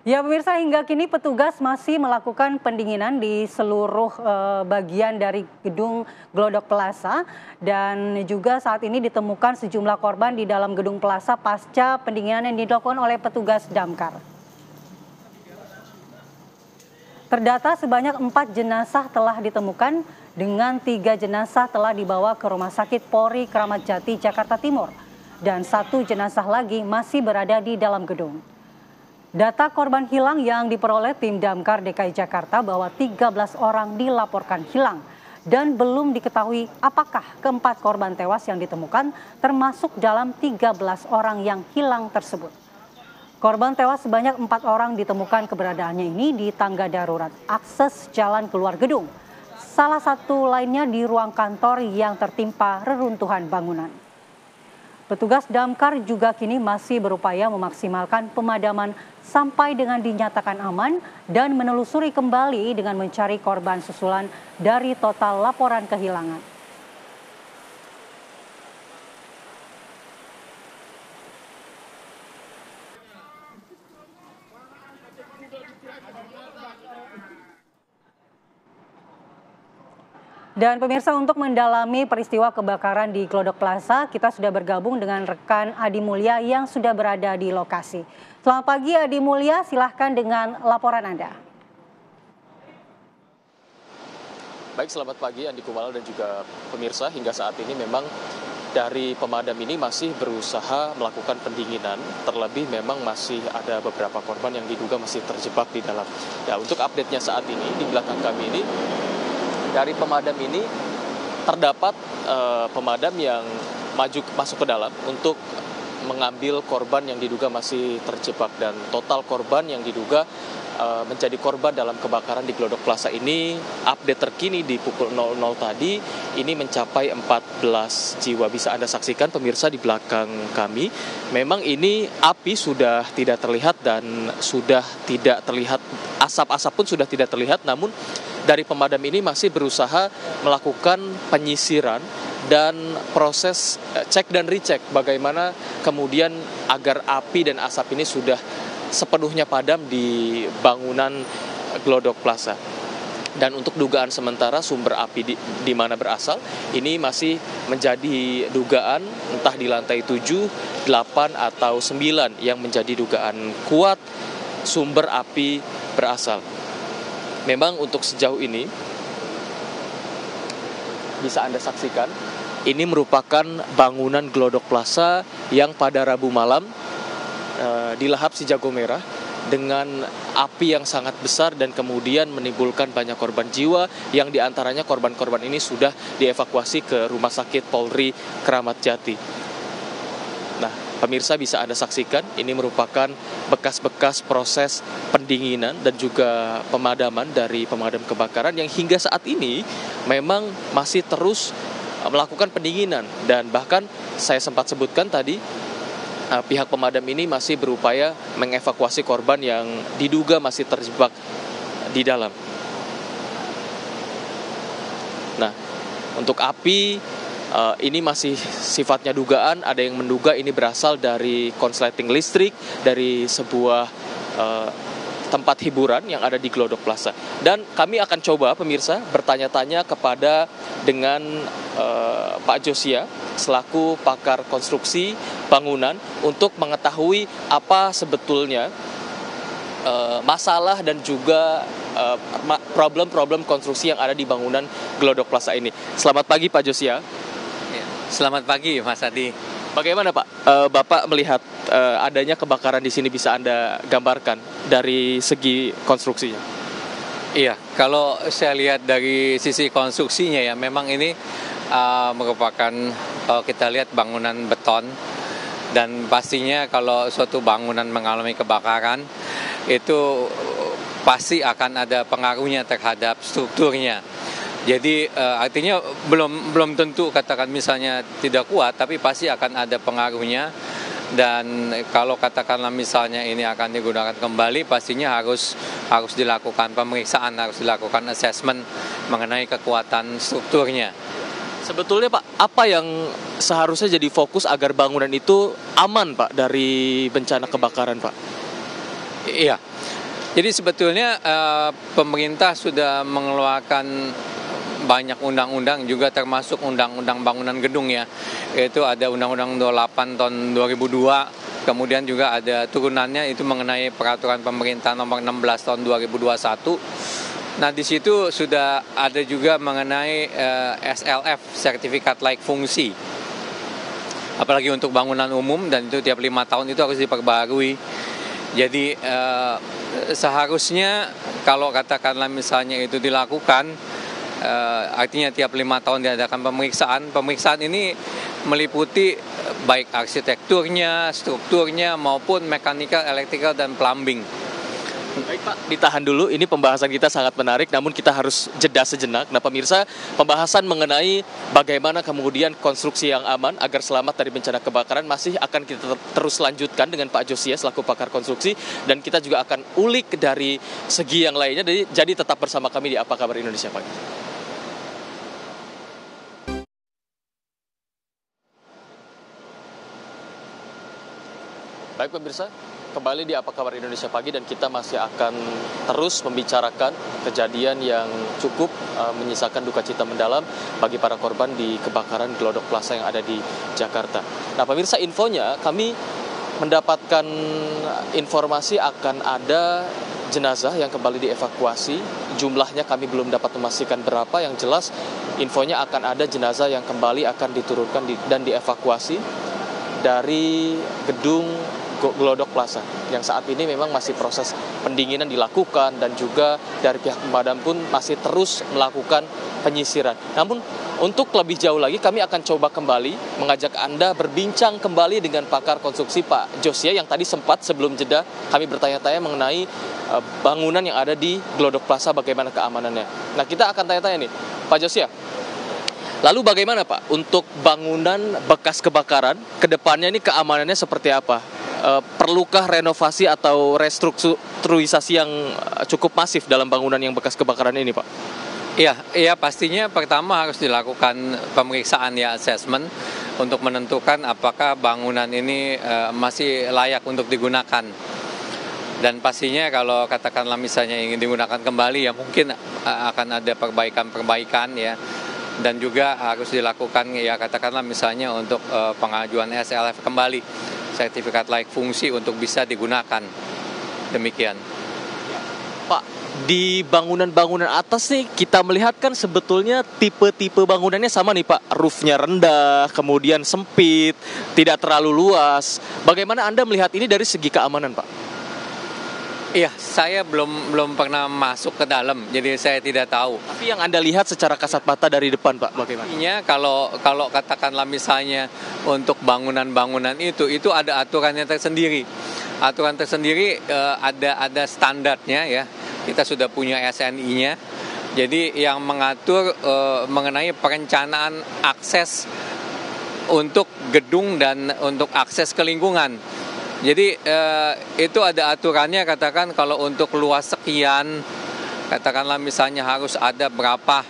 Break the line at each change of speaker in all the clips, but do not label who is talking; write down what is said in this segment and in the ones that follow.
Ya pemirsa, hingga kini petugas masih melakukan pendinginan di seluruh bagian dari gedung Glodok Plaza dan juga saat ini ditemukan sejumlah korban di dalam gedung Plaza pasca pendinginan yang dilakukan oleh petugas damkar. Terdata sebanyak 4 jenazah telah ditemukan dengan 3 jenazah telah dibawa ke Rumah Sakit Polri Kramat Jati, Jakarta Timur dan 1 jenazah lagi masih berada di dalam gedung. Data korban hilang yang diperoleh tim Damkar DKI Jakarta bahwa 13 orang dilaporkan hilang dan belum diketahui apakah keempat korban tewas yang ditemukan termasuk dalam 13 orang yang hilang tersebut. Korban tewas sebanyak 4 orang ditemukan keberadaannya ini di tangga darurat akses jalan keluar gedung. Salah satu lainnya di ruang kantor yang tertimpa reruntuhan bangunan. Petugas damkar juga kini masih berupaya memaksimalkan pemadaman sampai dengan dinyatakan aman dan menelusuri kembali dengan mencari korban susulan dari total laporan kehilangan. Dan pemirsa, untuk mendalami peristiwa kebakaran di Glodok Plaza, kita sudah bergabung dengan rekan Adi Mulya yang sudah berada di lokasi. Selamat pagi Adi Mulya, silahkan dengan laporan Anda.
Baik, selamat pagi Andi Kumala dan juga pemirsa. Hingga saat ini memang dari pemadam ini masih berusaha melakukan pendinginan. Terlebih memang masih ada beberapa korban yang diduga masih terjebak di dalam. Ya, untuk update-nya saat ini di belakang kami ini, dari pemadam ini terdapat pemadam yang masuk ke dalam untuk mengambil korban yang diduga masih terjebak, dan total korban yang diduga menjadi korban dalam kebakaran di Glodok Plaza ini, update terkini di pukul 00 tadi ini mencapai 14 jiwa. Bisa Anda saksikan pemirsa di belakang kami, memang ini api sudah tidak terlihat dan sudah tidak terlihat asap pun sudah tidak terlihat, namun dari pemadam ini masih berusaha melakukan penyisiran dan proses cek dan recheck bagaimana kemudian agar api dan asap ini sudah sepenuhnya padam di bangunan Glodok Plaza. Dan untuk dugaan sementara sumber api di mana berasal, ini masih menjadi dugaan entah di lantai 7, 8, atau 9 yang menjadi dugaan kuat sumber api berasal. Memang untuk sejauh ini bisa Anda saksikan, ini merupakan bangunan Glodok Plaza yang pada Rabu malam dilahap si jago merah dengan api yang sangat besar dan kemudian menimbulkan banyak korban jiwa yang diantaranya korban-korban ini sudah dievakuasi ke Rumah Sakit Polri Kramat Jati. Nah, pemirsa bisa Anda saksikan, ini merupakan bekas-bekas proses pendinginan dan juga pemadaman dari pemadam kebakaran yang hingga saat ini memang masih terus melakukan pendinginan. Dan bahkan saya sempat sebutkan tadi, pihak pemadam ini masih berupaya mengevakuasi korban yang diduga masih terjebak di dalam. Nah, untuk api ini masih sifatnya dugaan, ada yang menduga ini berasal dari konsleting listrik dari sebuah tempat hiburan yang ada di Glodok Plaza. Dan kami akan coba pemirsa bertanya-tanya kepada dengan Pak Josia selaku pakar konstruksi bangunan untuk mengetahui apa sebetulnya masalah dan juga problem-problem konstruksi yang ada di bangunan Glodok Plaza ini. Selamat pagi Pak Josia.
Selamat pagi Mas Adi.
Bagaimana Pak, Bapak melihat adanya kebakaran di sini, bisa Anda gambarkan dari segi konstruksinya?
Iya, kalau saya lihat dari sisi konstruksinya ya, memang ini merupakan kita lihat bangunan beton, dan pastinya kalau suatu bangunan mengalami kebakaran itu pasti akan ada pengaruhnya terhadap strukturnya. Jadi artinya belum tentu katakan misalnya tidak kuat, tapi pasti akan ada pengaruhnya. Dan kalau katakanlah misalnya ini akan digunakan kembali, pastinya harus dilakukan pemeriksaan, harus dilakukan assessment mengenai kekuatan strukturnya.
Sebetulnya Pak, apa yang seharusnya jadi fokus agar bangunan itu aman Pak dari bencana kebakaran Pak?
Iya, Jadi sebetulnya pemerintah sudah mengeluarkan banyak undang-undang, juga termasuk undang-undang bangunan gedung ya. Yaitu ada Undang-Undang 28 tahun 2002, kemudian juga ada turunannya itu mengenai peraturan pemerintah nomor 16 tahun 2021. Nah, di situ sudah ada juga mengenai SLF, sertifikat layak fungsi. Apalagi untuk bangunan umum, dan itu tiap 5 tahun itu harus diperbarui. Jadi seharusnya kalau katakanlah misalnya itu dilakukan, artinya tiap 5 tahun diadakan pemeriksaan ini meliputi baik arsitekturnya, strukturnya maupun mekanikal, elektrikal, dan plumbing.
Baik Pak, ditahan dulu, ini pembahasan kita sangat menarik, namun kita harus jeda sejenak. Nah pemirsa, pembahasan mengenai bagaimana kemudian konstruksi yang aman agar selamat dari bencana kebakaran masih akan kita terus lanjutkan dengan Pak Josia selaku pakar konstruksi, dan kita juga akan ulik dari segi yang lainnya, jadi tetap bersama kami di Apa Kabar Indonesia Pagi. Baik pemirsa, kembali di Apa Kabar Indonesia Pagi, dan kita masih akan terus membicarakan kejadian yang cukup menyisakan duka cita mendalam bagi para korban di kebakaran Glodok Plaza yang ada di Jakarta. Nah pemirsa, infonya kami mendapatkan informasi akan ada jenazah yang kembali dievakuasi. Jumlahnya kami belum dapat memastikan berapa, yang jelas infonya akan ada jenazah yang kembali akan diturunkan dan dievakuasi dari gedung Glodok Plaza yang saat ini memang masih proses pendinginan dilakukan, dan juga dari pihak pemadam pun masih terus melakukan penyisiran. Namun untuk lebih jauh lagi kami akan coba kembali mengajak Anda berbincang kembali dengan pakar konstruksi Pak Josia yang tadi sempat sebelum jeda kami bertanya-tanya mengenai bangunan yang ada di Glodok Plaza, bagaimana keamanannya. Nah kita akan tanya-tanya nih Pak Josia, lalu bagaimana Pak untuk bangunan bekas kebakaran ke depannya, ini keamanannya seperti apa? Perlukah renovasi atau restrukturisasi yang cukup masif dalam bangunan yang bekas kebakaran ini Pak?
Iya, pastinya pertama harus dilakukan pemeriksaan ya, assessment, untuk menentukan apakah bangunan ini masih layak untuk digunakan. Dan pastinya kalau katakanlah misalnya ingin digunakan kembali, ya mungkin akan ada perbaikan-perbaikan ya. Dan juga harus dilakukan ya katakanlah misalnya untuk pengajuan SLF kembali, sertifikat layak fungsi, untuk bisa digunakan. Demikian.
Pak, di bangunan-bangunan atas nih kita melihat kan sebetulnya tipe-tipe bangunannya sama nih Pak. Roofnya rendah, kemudian sempit, tidak terlalu luas. Bagaimana Anda melihat ini dari segi keamanan Pak?
Iya, saya belum pernah masuk ke dalam, jadi saya tidak tahu.
Tapi yang Anda lihat secara kasat mata dari depan Pak, bagaimana?
Artinya kalau katakanlah misalnya untuk bangunan-bangunan itu ada aturannya tersendiri. Aturan tersendiri ada standarnya ya. Kita sudah punya SNI-nya. Jadi yang mengatur mengenai perencanaan akses untuk gedung dan untuk akses ke lingkungan. Jadi itu ada aturannya, katakan kalau untuk luas sekian, katakanlah misalnya harus ada berapa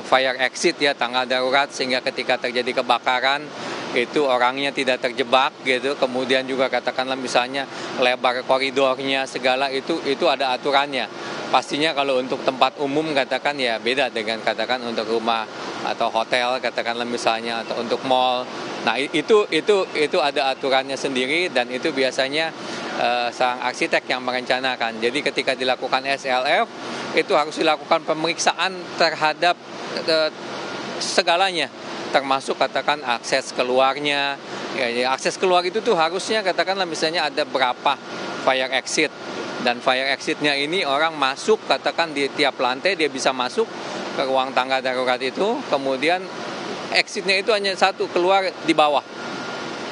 fire exit ya, tangga darurat, sehingga ketika terjadi kebakaran itu orangnya tidak terjebak gitu. Kemudian juga katakanlah misalnya lebar koridornya segala itu ada aturannya. Pastinya kalau untuk tempat umum katakan ya beda dengan katakan untuk rumah atau hotel katakanlah misalnya, atau untuk mall. Nah itu ada aturannya sendiri, dan itu biasanya sang arsitek yang merencanakan. Jadi ketika dilakukan SLF itu harus dilakukan pemeriksaan terhadap segalanya, termasuk katakan akses keluarnya. Ya, akses keluar itu tuh harusnya katakanlah misalnya ada berapa fire exit, dan fire exitnya ini orang masuk katakan di tiap lantai dia bisa masuk ke ruang tangga darurat itu, kemudian exitnya itu hanya satu, keluar di bawah.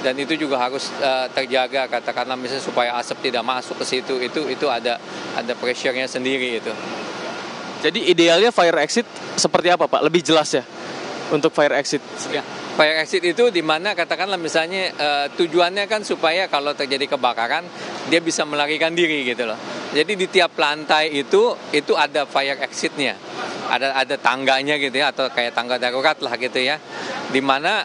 Dan itu juga harus terjaga katakanlah misalnya supaya asap tidak masuk ke situ. Itu ada pressure-nya sendiri itu.
Jadi idealnya fire exit seperti apa Pak? Lebih jelas ya untuk fire exit.
Ya, fire exit itu di mana katakanlah misalnya tujuannya kan supaya kalau terjadi kebakaran dia bisa melarikan diri gitu loh. Jadi di tiap lantai itu ada fire exitnya. Ada tangganya gitu ya, atau kayak tangga darurat lah gitu ya. Di mana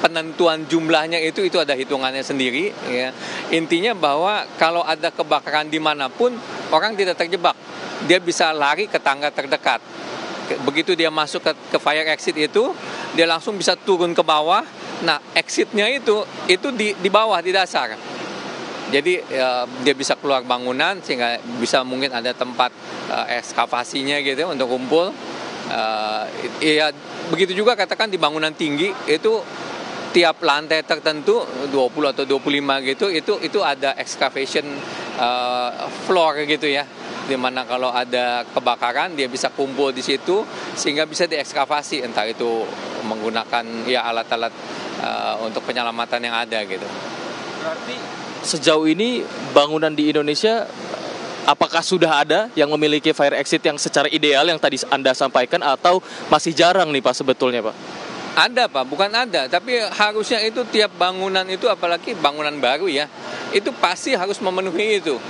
penentuan jumlahnya itu ada hitungannya sendiri. Ya. Intinya bahwa kalau ada kebakaran dimanapun, orang tidak terjebak. Dia bisa lari ke tangga terdekat. Begitu dia masuk ke fire exit itu, dia langsung bisa turun ke bawah. Nah, exitnya itu di bawah, di dasar. Jadi dia bisa keluar bangunan sehingga bisa mungkin ada tempat ekskavasinya gitu untuk kumpul. Ya begitu juga katakan di bangunan tinggi itu tiap lantai tertentu 20 atau 25 gitu itu ada excavation floor gitu ya. Di mana kalau ada kebakaran dia bisa kumpul di situ sehingga bisa diekskavasi, entah itu menggunakan ya alat-alat untuk penyelamatan yang ada gitu.
Berarti sejauh ini bangunan di Indonesia apakah sudah ada yang memiliki fire exit yang secara ideal yang tadi Anda sampaikan atau masih jarang nih Pak sebetulnya Pak?
Ada Pak, bukan ada, tapi harusnya itu tiap bangunan itu apalagi bangunan baru ya, itu pasti harus memenuhi itu.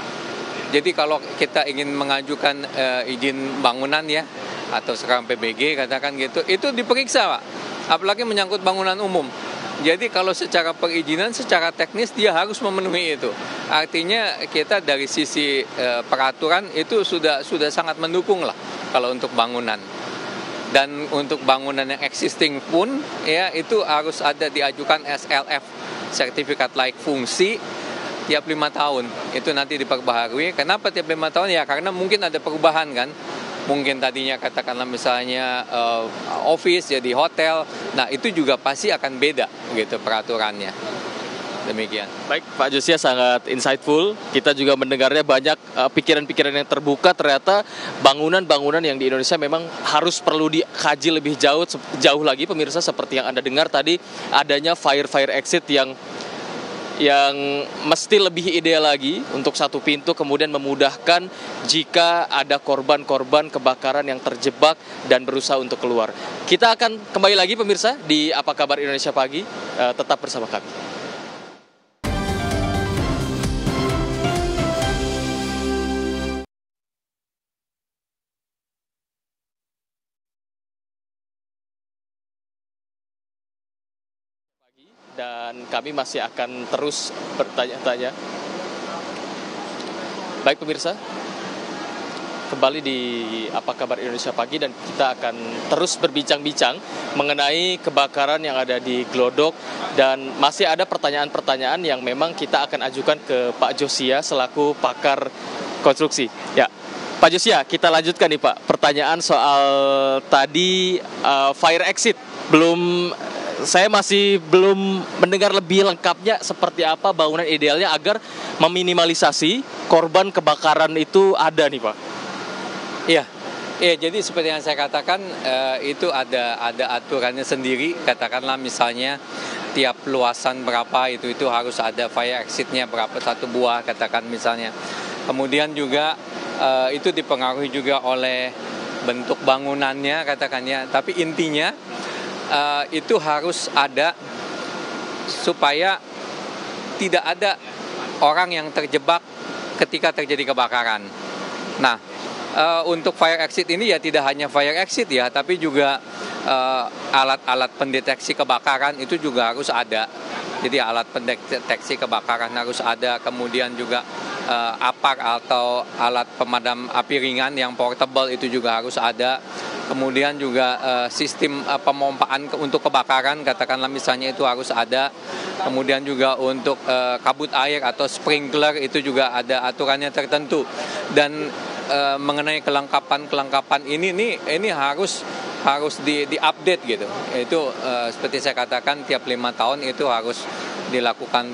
Jadi kalau kita ingin mengajukan izin bangunan ya, atau sekarang PBG katakan gitu, itu diperiksa Pak, apalagi menyangkut bangunan umum. Jadi kalau secara perizinan, secara teknis dia harus memenuhi itu. Artinya kita dari sisi peraturan itu sudah sangat mendukung lah kalau untuk bangunan. Dan untuk bangunan yang existing pun ya itu harus ada diajukan SLF, sertifikat layak fungsi, tiap 5 tahun. Itu nanti diperbaharui. Kenapa tiap 5 tahun? Ya karena mungkin ada perubahan kan. Mungkin tadinya katakanlah misalnya office jadi hotel. Nah itu juga pasti akan beda gitu peraturannya. Demikian.
Baik, Pak Josia sangat insightful. Kita juga mendengarnya banyak pikiran-pikiran yang terbuka. Ternyata bangunan-bangunan yang di Indonesia memang harus perlu dikaji lebih jauh lagi pemirsa, seperti yang Anda dengar tadi adanya fire exit yang mesti lebih ideal lagi untuk satu pintu, kemudian memudahkan jika ada korban-korban kebakaran yang terjebak dan berusaha untuk keluar. Kita akan kembali lagi pemirsa di Apa Kabar Indonesia Pagi, tetap bersama kami. Dan kami masih akan terus bertanya-tanya. Baik pemirsa, kembali di Apa Kabar Indonesia Pagi dan kita akan terus berbincang-bincang mengenai kebakaran yang ada di Glodok dan masih ada pertanyaan-pertanyaan yang memang kita akan ajukan ke Pak Josia selaku pakar konstruksi. Ya, Pak Josia, kita lanjutkan nih Pak. Pertanyaan soal tadi fire exit saya masih belum mendengar lebih lengkapnya seperti apa bangunan idealnya agar meminimalisasi korban kebakaran itu ada nih Pak.
Iya, jadi seperti yang saya katakan itu ada aturannya sendiri. Katakanlah misalnya tiap luasan berapa itu harus ada fire exit-nya berapa, 1 buah katakan misalnya. Kemudian juga itu dipengaruhi juga oleh bentuk bangunannya katakannya. Tapi intinya itu harus ada supaya tidak ada orang yang terjebak ketika terjadi kebakaran. Nah, untuk fire exit ini ya tidak hanya fire exit ya, tapi juga alat-alat pendeteksi kebakaran itu juga harus ada. Jadi alat pendeteksi kebakaran harus ada, kemudian juga APAR atau alat pemadam api ringan yang portable itu juga harus ada. Kemudian juga sistem pemompaan untuk kebakaran, katakanlah misalnya itu harus ada. Kemudian juga untuk kabut air atau sprinkler itu juga ada aturannya tertentu. Dan mengenai kelengkapan ini harus di-update gitu. Itu seperti saya katakan tiap 5 tahun itu harus dilakukan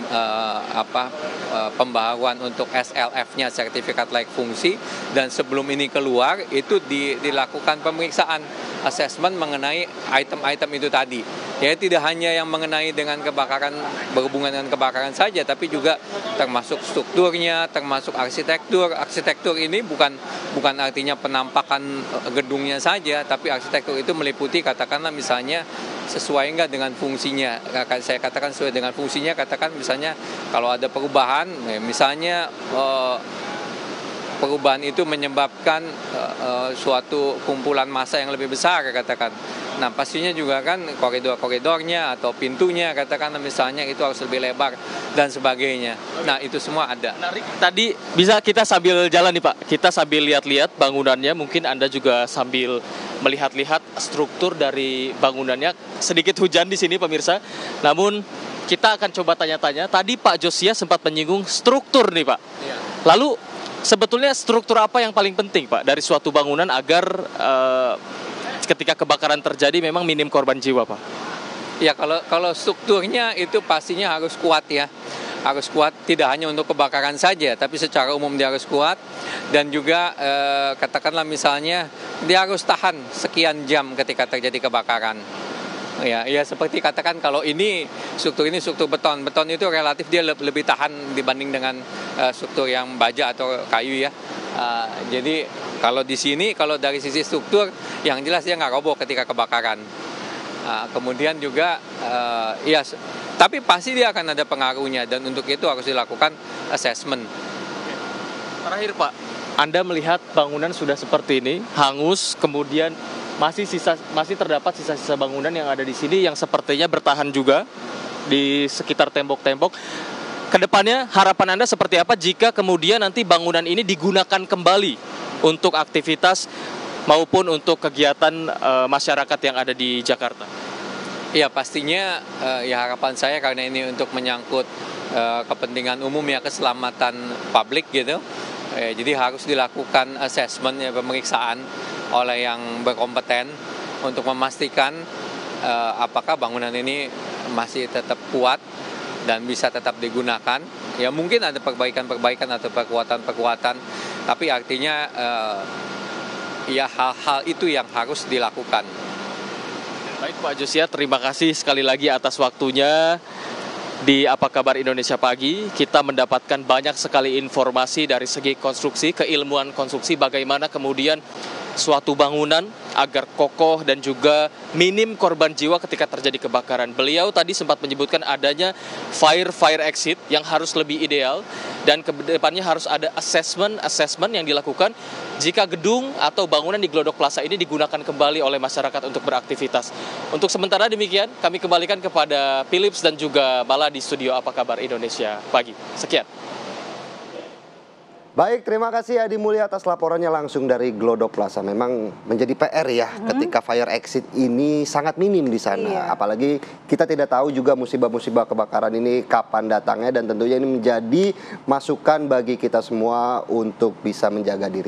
pembaharuan untuk SLF-nya, sertifikat layak fungsi, dan sebelum ini keluar itu dilakukan pemeriksaan assessment mengenai item-item itu tadi. Ya tidak hanya yang mengenai dengan kebakaran, berhubungan dengan kebakaran saja, tapi juga termasuk strukturnya, termasuk arsitektur. Arsitektur ini bukan artinya penampakan gedungnya saja, tapi arsitektur itu meliputi katakanlah misalnya sesuai enggak dengan fungsinya. Saya katakan sesuai dengan fungsinya, katakan misalnya kalau ada perubahan, misalnya perubahan itu menyebabkan suatu kumpulan massa yang lebih besar katakan. Nah, pastinya juga kan koridor-koridornya atau pintunya katakanlah misalnya itu harus lebih lebar dan sebagainya. Nah, itu semua ada.
Menarik. Tadi bisa kita sambil jalan nih Pak, kita sambil lihat-lihat bangunannya, mungkin Anda juga sambil melihat-lihat struktur dari bangunannya. Sedikit hujan di sini pemirsa, namun kita akan coba tanya-tanya. Tadi Pak Josia sempat menyinggung struktur nih Pak.
Iya.
Lalu sebetulnya struktur apa yang paling penting Pak dari suatu bangunan agar ketika kebakaran terjadi memang minim korban jiwa Pak?
Ya, kalau strukturnya itu pastinya harus kuat ya. Harus kuat tidak hanya untuk kebakaran saja, tapi secara umum dia harus kuat. Dan juga katakanlah misalnya dia harus tahan sekian jam ketika terjadi kebakaran. Ya seperti katakan kalau ini struktur beton. Beton itu relatif dia lebih tahan dibanding dengan struktur yang baja atau kayu ya. Jadi kalau di sini, kalau dari sisi struktur, yang jelas dia nggak roboh ketika kebakaran. Kemudian juga, tapi pasti dia akan ada pengaruhnya, dan untuk itu harus dilakukan assessment.
Terakhir Pak, Anda melihat bangunan sudah seperti ini, hangus, kemudian masih terdapat sisa-sisa bangunan yang ada di sini yang sepertinya bertahan juga di sekitar tembok-tembok. Kedepannya harapan Anda seperti apa jika kemudian nanti bangunan ini digunakan kembali untuk aktivitas maupun untuk kegiatan masyarakat yang ada di Jakarta?
Ya pastinya ya harapan saya karena ini untuk menyangkut kepentingan umum ya, keselamatan publik gitu. Jadi harus dilakukan assessment ya, pemeriksaan oleh yang berkompeten untuk memastikan apakah bangunan ini masih tetap kuat dan bisa tetap digunakan. Ya mungkin ada perbaikan-perbaikan atau perkuatan-perkuatan, tapi artinya ya hal-hal itu yang harus dilakukan.
Baik Pak Josia, terima kasih sekali lagi atas waktunya di Apa Kabar Indonesia Pagi. Kita mendapatkan banyak sekali informasi dari segi konstruksi, keilmuan konstruksi, bagaimana kemudian suatu bangunan agar kokoh dan juga minim korban jiwa ketika terjadi kebakaran. Beliau tadi sempat menyebutkan adanya fire exit yang harus lebih ideal, dan ke depannya harus ada assessment yang dilakukan jika gedung atau bangunan di Glodok Plaza ini digunakan kembali oleh masyarakat untuk beraktivitas. Untuk sementara demikian, kami kembalikan kepada Philips dan juga Mala di studio Apa Kabar Indonesia Pagi. Sekian.
Baik, terima kasih Adi Mulya atas laporannya langsung dari Glodok Plaza. Memang menjadi PR ya ketika fire exit ini sangat minim di sana.
Iya.
Apalagi kita tidak tahu juga musibah-musibah kebakaran ini kapan datangnya, dan tentunya ini menjadi masukan bagi kita semua untuk bisa menjaga diri.